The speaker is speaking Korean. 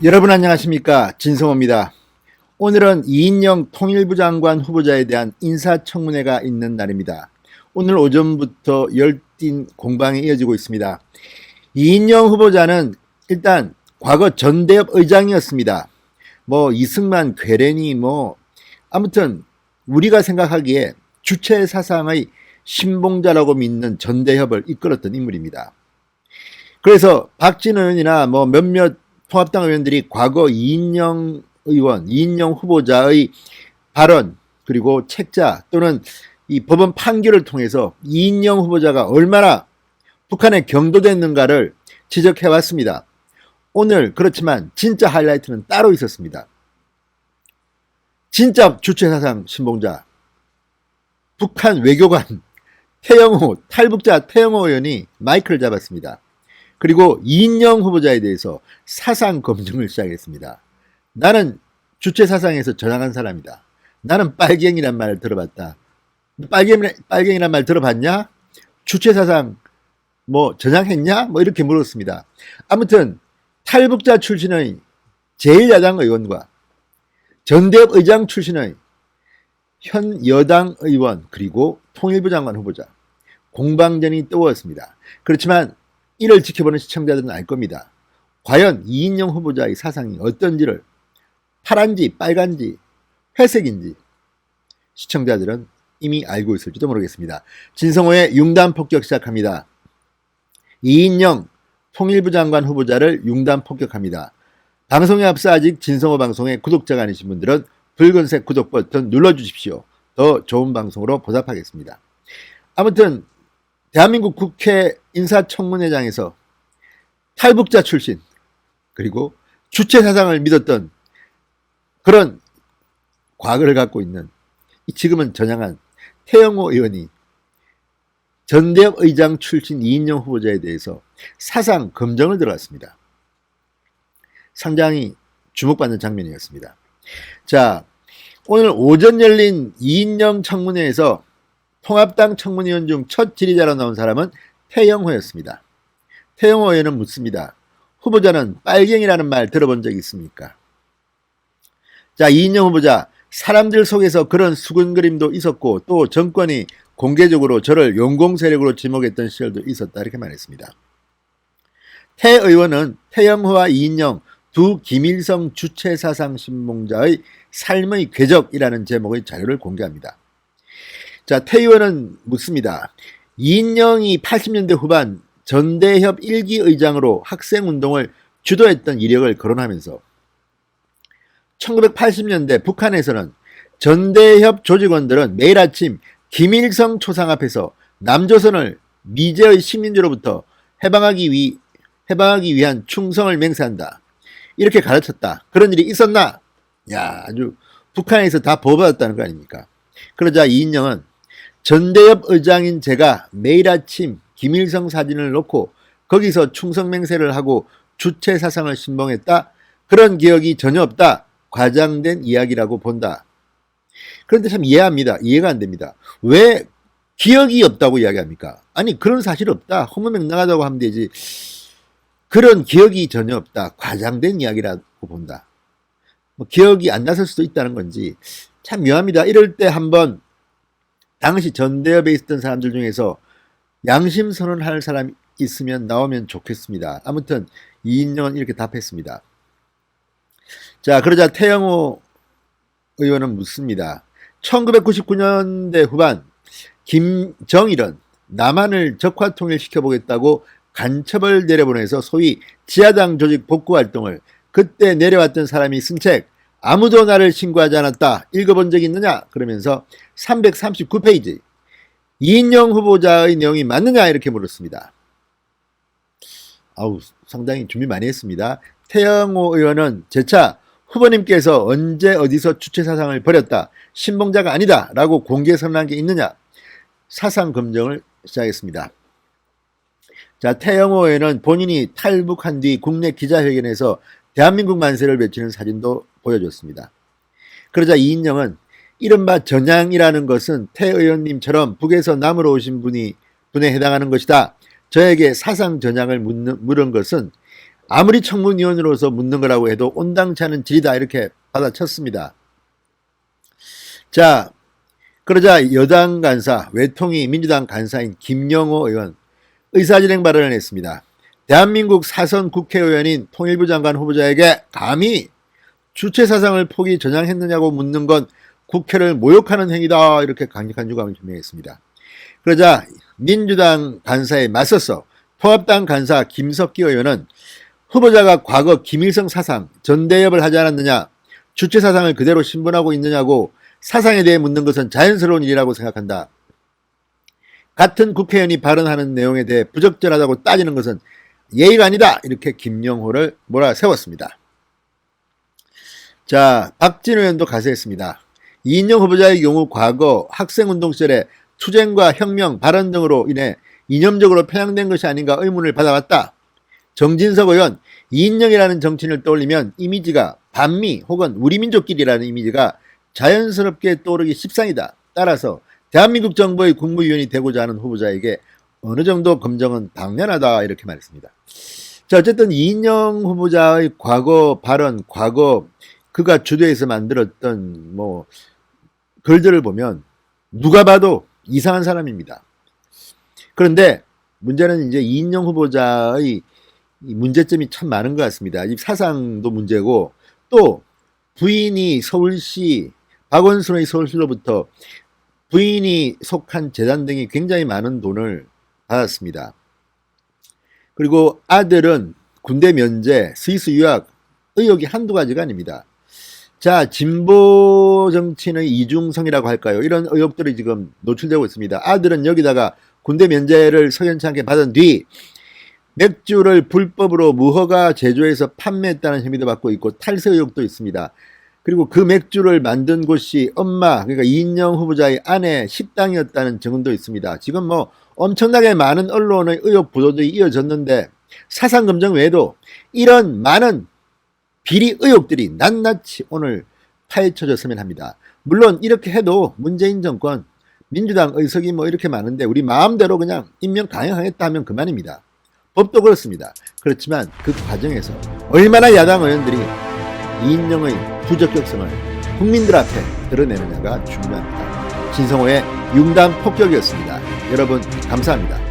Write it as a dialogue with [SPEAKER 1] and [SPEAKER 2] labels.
[SPEAKER 1] 여러분 안녕하십니까, 진성호입니다. 오늘은 이인영 통일부 장관 후보자에 대한 인사청문회가 있는 날입니다. 오늘 오전부터 열띤 공방이 이어지고 있습니다. 이인영 후보자는 일단 과거 전대협 의장이었습니다. 이승만 괴뢰니 아무튼 우리가 생각하기에 주체 사상의 신봉자라고 믿는 전대협을 이끌었던 인물입니다. 그래서 박진원 의원이나 몇몇 통합당 의원들이 과거 이인영 의원, 이인영 후보자의 발언, 그리고 책자 또는 이 법원 판결을 통해서 이인영 후보자가 얼마나 북한에 경도됐는가를 지적해 왔습니다. 오늘 그렇지만 진짜 하이라이트는 따로 있었습니다. 진짜 주체사상 신봉자, 북한 외교관 태영호, 탈북자 태영호 의원이 마이크를 잡았습니다. 그리고 이인영 후보자에 대해서 사상 검증을 시작했습니다. 나는 주체 사상에서 전향한 사람이다. 나는 빨갱이란 말을 들어봤다. 빨갱이란 말 들어봤냐? 주체 사상 전향했냐? 이렇게 물었습니다. 아무튼 탈북자 출신의 제1야당 의원과 전대협 의장 출신의 현 여당 의원 그리고 통일부 장관 후보자 공방전이 뜨거웠습니다. 그렇지만 이를 지켜보는 시청자들은 알 겁니다. 과연 이인영 후보자의 사상이 어떤지를, 파란지 빨간지 회색인지 시청자들은 이미 알고 있을지도 모르겠습니다. 진성호의 융단 폭격 시작합니다. 이인영 통일부 장관 후보자를 융단 폭격합니다. 방송에 앞서 아직 진성호 방송의 구독자가 아니신 분들은 붉은색 구독 버튼 눌러주십시오. 더 좋은 방송으로 보답하겠습니다. 아무튼 대한민국 국회 인사청문회장에서 탈북자 출신 그리고 주체 사상을 믿었던 그런 과거를 갖고 있는 지금은 전향한 태영호 의원이 전대협 의장 출신 이인영 후보자에 대해서 사상 검증을 들어갔습니다. 상당히 주목받는 장면이었습니다. 자, 오늘 오전 열린 이인영 청문회에서 통합당 청문위원 중 첫 질의자로 나온 사람은 태영호였습니다. 태영호 의원은 묻습니다. 후보자는 빨갱이라는 말 들어본 적 있습니까? 자, 이인영 후보자, 사람들 속에서 그런 수근거림도 있었고 또 정권이 공개적으로 저를 용공 세력으로 지목했던 시절도 있었다, 이렇게 말했습니다. 태 의원은 태영호와 이인영 두 김일성 주체사상 신봉자의 삶의 궤적이라는 제목의 자료를 공개합니다. 자, 태 의원은 묻습니다. 이인영이 80년대 후반 전대협 1기 의장으로 학생운동을 주도했던 이력을 거론하면서 1980년대 북한에서는 전대협 조직원들은 매일 아침 김일성 초상 앞에서 남조선을 미제의 식민지로부터 해방하기 위한 충성을 맹세한다, 이렇게 가르쳤다. 그런 일이 있었나? 야, 아주 북한에서 다 보호받았다는 거 아닙니까? 그러자 이인영은 전대협 의장인 제가 매일 아침 김일성 사진을 놓고 거기서 충성맹세를 하고 주체 사상을 신봉했다, 그런 기억이 전혀 없다, 과장된 이야기라고 본다. 그런데 참 이해가 안 됩니다. 왜 기억이 없다고 이야기합니까? 아니, 그런 사실 없다, 허무맹랑하다고 하면 되지, 그런 기억이 전혀 없다, 과장된 이야기라고 본다. 기억이 안 났을 수도 있다는 건지 참 묘합니다. 이럴 때 한번 당시 전대협에 있었던 사람들 중에서 양심 선언할 사람이 있으면 나오면 좋겠습니다. 아무튼 이인영은 이렇게 답했습니다. 자, 그러자 태영호 의원은 묻습니다. 1999년대 후반 김정일은 남한을 적화통일시켜보겠다고 간첩을 내려보내서 소위 지하당 조직 복구활동을 그때 내려왔던 사람이 쓴 책 아무도 나를 신고하지 않았다, 읽어본 적 있느냐? 그러면서 339페이지 이인영 후보자의 내용이 맞느냐, 이렇게 물었습니다. 상당히 준비 많이 했습니다. 태영호 의원은 재차 후보님께서 언제 어디서 주체 사상을 버렸다, 신봉자가 아니다 라고 공개 선언한 게 있느냐, 사상 검증을 시작했습니다. 자, 태영호 의원은 본인이 탈북한 뒤 국내 기자회견에서 대한민국 만세를 외치는 사진도 보여줬습니다. 그러자 이인영은 이른바 전향이라는 것은 태 의원님처럼 북에서 남으로 오신 분에 해당하는 것이다. 저에게 사상 전향을 물은 것은 아무리 청문위원으로서 묻는 거라고 해도 온당치 않은 질이다 이렇게 받아쳤습니다. 자, 그러자 여당 간사, 외통위 민주당 간사인 김영호 의원 의사진행 발언을 했습니다. 대한민국 사선 국회의원인 통일부 장관 후보자에게 감히 주체 사상을 포기 전향했느냐고 묻는 건 국회를 모욕하는 행위다 이렇게 강력한 유감을 표명했습니다. 그러자 민주당 간사에 맞서서 통합당 간사 김석기 의원은 후보자가 과거 김일성 사상, 전대협을 하지 않았느냐, 주체 사상을 그대로 신분하고 있느냐고 사상에 대해 묻는 것은 자연스러운 일이라고 생각한다. 같은 국회의원이 발언하는 내용에 대해 부적절하다고 따지는 것은 예의가 아니다. 이렇게 김영호를 몰아세웠습니다. 자, 박진 의원도 가세했습니다. 이인영 후보자의 경우 과거 학생운동 시절에 투쟁과 혁명, 발언 등으로 인해 이념적으로 편향된 것이 아닌가 의문을 받아왔다. 정진석 의원, 이인영이라는 정치인을 떠올리면 이미지가 반미 혹은 우리 민족끼리라는 이미지가 자연스럽게 떠오르기 십상이다. 따라서 대한민국 정부의 국무위원이 되고자 하는 후보자에게 어느 정도 검증은 당연하다 이렇게 말했습니다. 자, 어쨌든 이인영 후보자의 과거 발언, 과거 그가 주도해서 만들었던 글들을 보면 누가 봐도 이상한 사람입니다. 그런데 문제는 이제 이인영 후보자의 문제점이 참 많은 것 같습니다. 이 사상도 문제고 또 부인이 서울시 박원순의 서울시로부터 부인이 속한 재단 등이 굉장히 많은 돈을 받았습니다. 그리고 아들은 군대 면제, 스위스 유학 의혹이 한두 가지가 아닙니다. 자, 진보 정치인의 이중성이라고 할까요? 이런 의혹들이 지금 노출되고 있습니다. 아들은 여기다가 군대 면제를 석연치 않게 받은 뒤 맥주를 불법으로 무허가 제조해서 판매했다는 혐의도 받고 있고 탈세 의혹도 있습니다. 그리고 그 맥주를 만든 곳이 엄마, 그러니까 이인영 후보자의 아내 식당이었다는 증언도 있습니다. 지금 엄청나게 많은 언론의 의혹 보도들이 이어졌는데 사상검증 외에도 이런 많은 비리 의혹들이 낱낱이 오늘 파헤쳐졌으면 합니다. 물론 이렇게 해도 문재인 정권, 민주당 의석이 이렇게 많은데 우리 마음대로 그냥 임명 강행하겠다 하면 그만입니다. 법도 그렇습니다. 그렇지만 그 과정에서 얼마나 야당 의원들이 이인영의 부적격성을 국민들 앞에 드러내느냐가 중요합니다. 신성호의 융단 폭격이었습니다. 여러분 감사합니다.